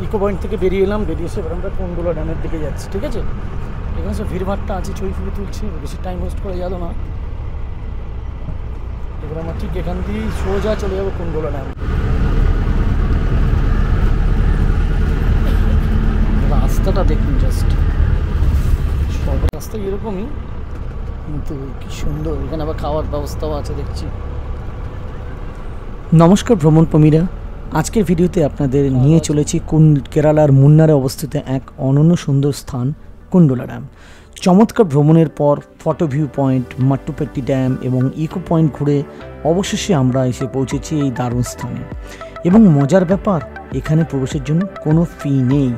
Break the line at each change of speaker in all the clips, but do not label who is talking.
Eco point থেকে বেরিয়ে এলাম, বেরিয়ে এসে এবার আমরা কোন্ডোলা ড্যামের দিকে যাচ্ছি। ঠিক আছে, এখানে সব ভিড়ভাড়টা আছে, ছবি ফুবি তুলছি, বেশি টাইম ওয়েস্ট করা গেল না। এবার আমরা ঠিক এখান দিয়েই সোজা চলে যাবো কোন্ডোলা ড্যাম। রাস্তাটা দেখুন, জাস্ট সব রাস্তা এরকমই, কিন্তু কি সুন্দর। এখানে আবার খাওয়ার ব্যবস্থাও আছে দেখছি। নমস্কার ভ্রমণপ্রেমীরা, আজকের ভিডিওতে আপনাদের নিয়ে চলেছি কেরালার মুন্নারে অবস্থিত এক অনন্য সুন্দর স্থান কোন্ডোলা ড্যাম। চমৎকার ভ্রমণের পর ফটো ভিউ পয়েন্ট, মাট্টুপেট্টি ড্যাম এবং ইকো পয়েন্ট ঘুরে অবশেষে আমরা এসে পৌঁছেছি এই দারুণ স্থানে। এবং মজার ব্যাপার, এখানে প্রবেশের জন্য কোনো ফি নেই।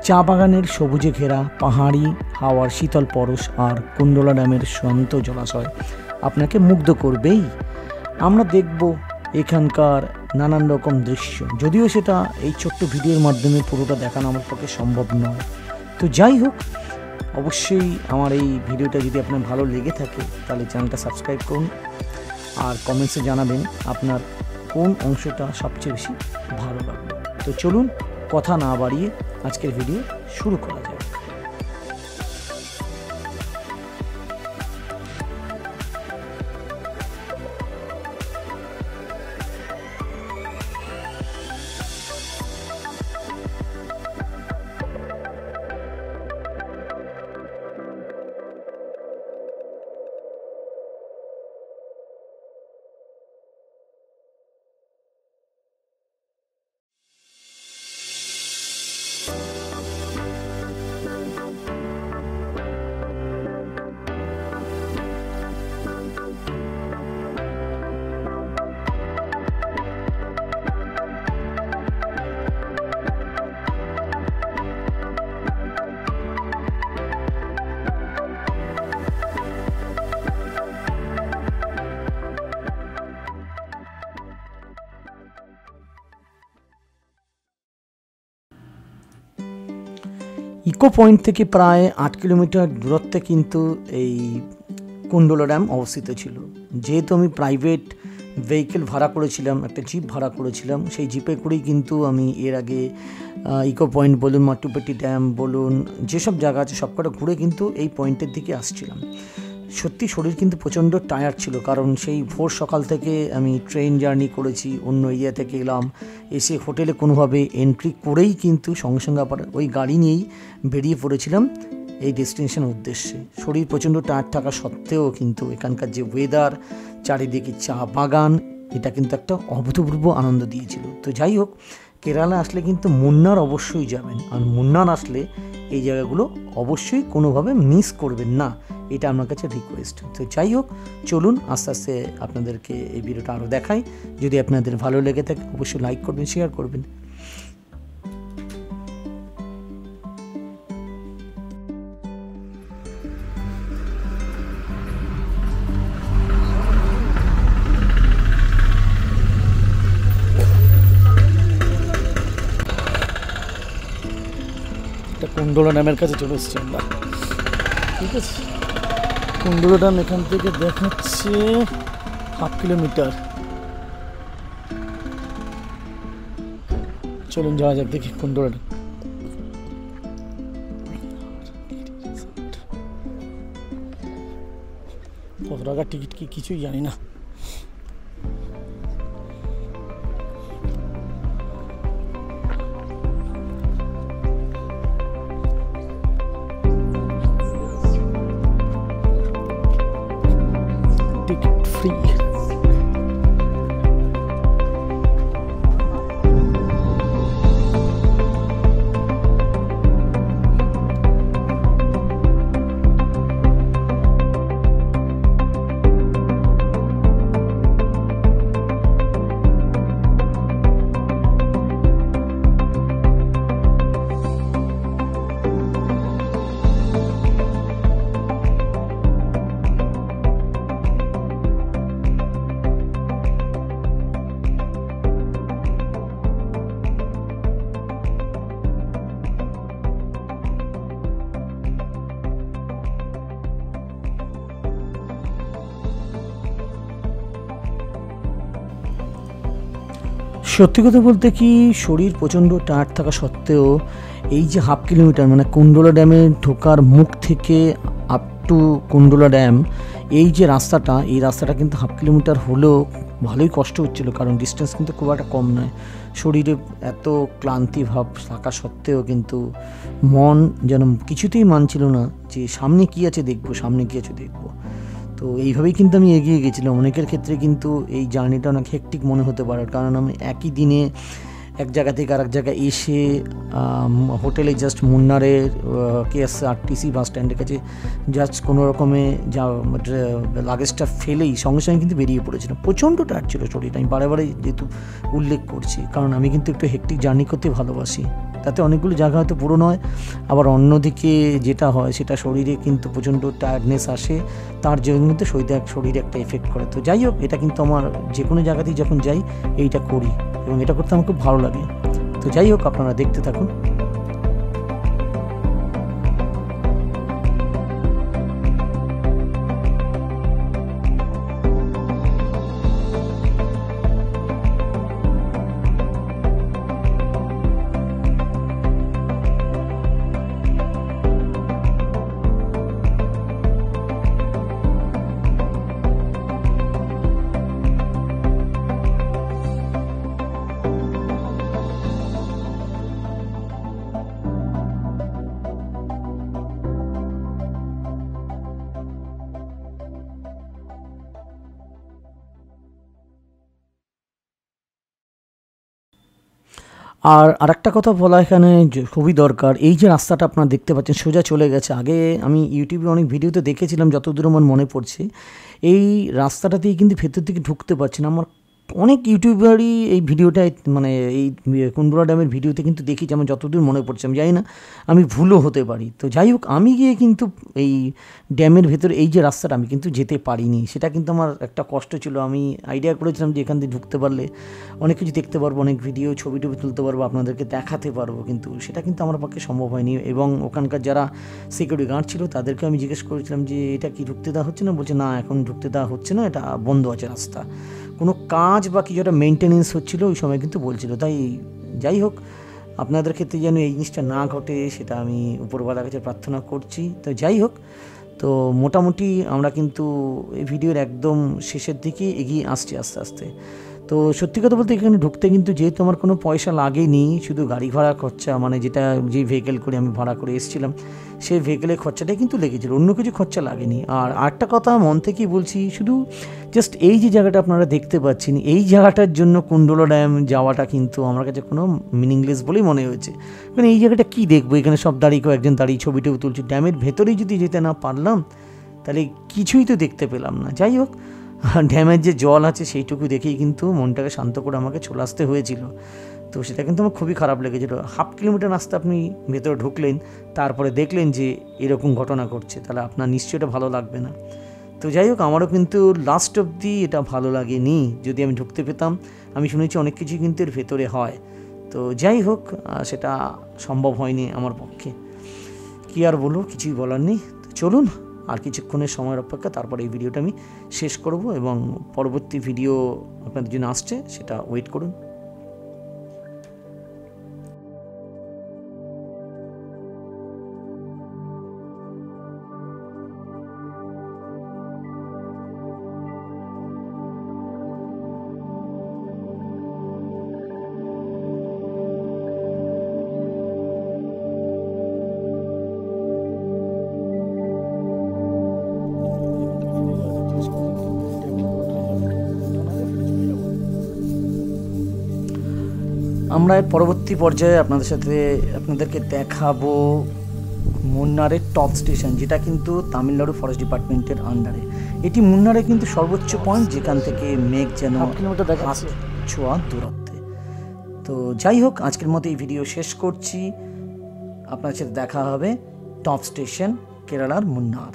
চা বাগানের সবুজে ঘেরা পাহাড়ি হাওয়ার শীতল পরশ আর কোন্ডোলা ড্যামের শান্ত জলাশয় আপনাকে মুগ্ধ করবেই। আমরা দেখব এখানকার নানান রকম দৃশ্য, যদিও সেটা এই ছোট্ট ভিডিওর মাধ্যমে পুরোটা দেখানো আমার পক্ষে সম্ভব নয়। তো যাই হোক, অবশ্যই আমার এই ভিডিওটা যদি আপনার ভালো লেগে থাকে তাহলে চ্যানেলটা সাবস্ক্রাইব করুন আর কমেন্টসে জানাবেন আপনার কোন অংশটা সবচেয়ে বেশি ভালো লাগবে। তো চলুন কথা না বাড়িয়ে আজকের ভিডিও শুরু করা যাক। ইকো পয়েন্ট থেকে প্রায় 8 কিলোমিটার দূরত্বে কিন্তু এই কোন্ডোলা ড্যাম অবস্থিত ছিল। যেহেতু আমি প্রাইভেট ভেহিকেল ভাড়া করেছিলাম, একটা জিপ ভাড়া করেছিলাম, সেই জিপে করেই কিন্তু আমি এর আগে ইকো পয়েন্ট বলুন, মাট্টুপেট্টি ড্যাম বলুন, যেসব জায়গা আছে সবকটা ঘুরে কিন্তু এই পয়েন্টের দিকে আসছিলাম। সত্যি শরীর কিন্তু প্রচণ্ড টায়ার্ড ছিল, কারণ সেই ভোর সকাল থেকে আমি ট্রেন জার্নি করেছি, অন্য এরিয়া থেকে এলাম, এসে হোটেলে কোনোভাবে এন্ট্রি করেই কিন্তু সঙ্গে সঙ্গে আবার ওই গাড়ি নিয়েই বেরিয়ে পড়েছিলাম এই ডেস্টিনেশনের উদ্দেশ্যে। শরীর প্রচণ্ড টায়ার্ড থাকা সত্ত্বেও কিন্তু এখানকার যে ওয়েদার, চারিদিকে চা বাগান, এটা কিন্তু একটা অভূতপূর্ব আনন্দ দিয়েছিল। তো যাই হোক, কেরালা আসলে কিন্তু মুন্নার অবশ্যই যাবেন, আর মুন্নার আসলে এই জায়গাগুলো অবশ্যই কোনোভাবে মিস করবেন না, এটা আমার কাছে রিকোয়েস্ট। তো যাই হোক, চলুন আস্তে আস্তে আপনাদেরকে এই ভিডিওটা আরও দেখাই। যদি আপনাদের ভালো লেগে থাকে অবশ্যই লাইক করবেন, শেয়ার করবেন। কোন্ডোলা ড্যামের কাছে চলে এসেছি আমরা। ঠিক আছে, কোন্ডোলা ড্যাম এখান থেকে দেখাচ্ছে 1/2 কিলোমিটার। চলুন যাওয়া যাক দেখি কোন্ডোলা ড্যাম। কত টাকার টিকিট কি কিছুই জানি না। Free. সত্যি কথা বলতে কি, শরীর প্রচণ্ড টায়ার্ড থাকা সত্ত্বেও এই যে হাফ কিলোমিটার মানে কুণ্ডলা ড্যামে ঢোকার মুখ থেকে আপ টু কুণ্ডলা ড্যাম, এই যে রাস্তাটা, এই রাস্তাটা কিন্তু হাফ কিলোমিটার হলেও ভালোই কষ্ট হচ্ছিলো, কারণ ডিস্টেন্স কিন্তু খুব একটা কম নয়। শরীরে এত ক্লান্তি ভাব থাকা সত্ত্বেও কিন্তু মন যেন কিছুতেই মানছিল না যে সামনে কী আছে দেখবো, সামনে কী আছে দেখবো। তো এইভাবেই কিন্তু আমি এগিয়ে গেছিলাম। অনেকের ক্ষেত্রে কিন্তু এই জার্নিটা অনেক হেক্টিক মনে হতে পারে, কারণ আমি একই দিনে এক জায়গা থেকে আরেক জায়গায় এসে হোটেলে জাস্ট মুন্নারের KSRTC বাস স্ট্যান্ডের কাছে জাস্ট কোনো রকমে যা লাগেজটা ফেলেই সঙ্গে সঙ্গে কিন্তু বেরিয়ে পড়েছিলাম। প্রচণ্ড টায়ার্ড ছিল শরীরটা, আমি বারে বারে যেহেতু উল্লেখ করছি, কারণ আমি কিন্তু একটু হেক্টিক জার্নি করতে ভালোবাসি। তাতে অনেকগুলো জায়গা হয়তো পূরণ হয়, আবার অন্যদিকে যেটা হয় সেটা শরীরে কিন্তু প্রচণ্ড টায়ার্ডনেস আসে, তার জন্য কিন্তু শরীরে একটা এফেক্ট করে। তো যাই হোক, এটা কিন্তু আমার যে কোনো জায়গাতেই যখন যাই এইটা করি, এবং এটা করতে আমার খুব ভালো লাগে। তো যাই হোক, আপনারা দেখতে থাকুন। আর আরেকটা কথা বলা এখানে খুবই দরকার, এই যে রাস্তাটা আপনারা দেখতে পাচ্ছেন সোজা চলে গেছে, আগে আমি ইউটিউবে অনেক ভিডিওতে দেখেছিলাম, যতদূর আমার মনে পড়ছে এই রাস্তাটাতেই কিন্তু ভেতর দিকে ঢুকতে পারছি না। আমার অনেক ইউটিউবারই এই ভিডিওটায় মানে এই কুণ্ডলা ড্যামের ভিডিওতে কিন্তু দেখি, যেমন যতদূর মনে পড়ছে, আমি জানি না, আমি ভুলও হতে পারি। তো যাই হোক, আমি গিয়ে কিন্তু এই ড্যামের ভেতরে এই যে রাস্তাটা আমি কিন্তু যেতে পারিনি, সেটা কিন্তু আমার একটা কষ্ট ছিল। আমি আইডিয়া করেছিলাম যে এখান দিয়ে ঢুকতে পারলে অনেক কিছু দেখতে পারবো, অনেক ভিডিও ছবি টবি তুলতে পারবো, আপনাদেরকে দেখাতে পারবো, কিন্তু সেটা কিন্তু আমার পক্ষে সম্ভব হয়নি। এবং ওখানকার যারা সিকিউরিটি গার্ড ছিল তাদেরকে আমি জিজ্ঞেস করেছিলাম যে এটা কি ঢুকতে দেওয়া হচ্ছে না, বলছে না এখন ঢুকতে দেওয়া হচ্ছে না, এটা বন্ধ আছে রাস্তা, কোনো কাজ বা কিছু একটা মেনটেনেন্স হচ্ছিলো ওই সময় কিন্তু বলছিল। তাই যাই হোক, আপনাদের ক্ষেত্রে যেন এই জিনিসটা না ঘটে সেটা আমি উপরওয়ালার কাছে প্রার্থনা করছি। তো যাই হোক, তো মোটামুটি আমরা কিন্তু এই ভিডিওর একদম শেষের দিকে এগিয়ে আসছি আস্তে আস্তে। তো সত্যি কথা বলতে এখানে ঢুকতে কিন্তু যেহেতু আমার কোনো পয়সা লাগেনি, শুধু গাড়ি ভাড়া খরচা, মানে যে ভেহিকেল করে আমি ভাড়া করে এসেছিলাম সেই ভেহিকেলের খরচাটাই কিন্তু লেগেছিল, অন্য কিছু খরচা লাগেনি। আর আরেকটা কথা মন থেকেই বলছি, শুধু জাস্ট এই যে জায়গাটা আপনারা দেখতে পাচ্ছেন, এই জায়গাটার জন্য কুণ্ডলা ড্যাম যাওয়াটা কিন্তু আমার কাছে কোনো মিনিংলেস বলেই মনে হয়েছে। কারণ এই জায়গাটা কী দেখবো, এখানে সব দাঁড়িয়ে কয়েকজন দাঁড়িয়ে ছবি টবি তুলছি, ড্যামের ভেতরেই যদি যেতে না পারলাম তাহলে কিছুই তো দেখতে পেলাম না। যাই হোক, ড্যামের যে জল আছে সেইটুকু দেখেই কিন্তু মনটাকে শান্ত করে আমাকে চলে আসতে হয়েছিল। তো সেটা কিন্তু আমার খুবই খারাপ লেগেছিলো। হাফ কিলোমিটার রাস্তা আপনি ভেতরে ঢুকলেন, তারপরে দেখলেন যে এরকম ঘটনা ঘটছে, তাহলে আপনার নিশ্চয়ই এটা ভালো লাগবে না। তো যাই হোক, আমারও কিন্তু লাস্ট অবধি এটা ভালো লাগেনি। যদি আমি ঢুকতে পেতাম, আমি শুনেছি অনেক কিছু কিন্তু এর ভেতরে হয়। তো যাই হোক, সেটা সম্ভব হয়নি আমার পক্ষে, কী আর বলবো, কিছুই বলার নেই। তো চলুন, আর কিছুক্ষণের সময়ের অপেক্ষা, তারপরে এই ভিডিওটা আমি শেষ করব, এবং পরবর্তী ভিডিও আপনাদের জন্য আসছে, সেটা ওয়েট করুন। আমরা এর পরবর্তী পর্যায়ে আপনাদেরকে দেখাবো মুন্নারের টপ স্টেশন, যেটা কিন্তু তামিলনাড়ু ফরেস্ট ডিপার্টমেন্টের আন্ডারে। এটি মুন্নারে কিন্তু সর্বোচ্চ পয়েন্ট, যেখান থেকে মেঘ যেন 8 কিলোমিটার ছোঁয়া দূরত্বে। তো যাই হোক, আজকের মতো এই ভিডিও শেষ করছি। আপনার সাথে দেখা হবে টপ স্টেশন, কেরালার মুন্নার।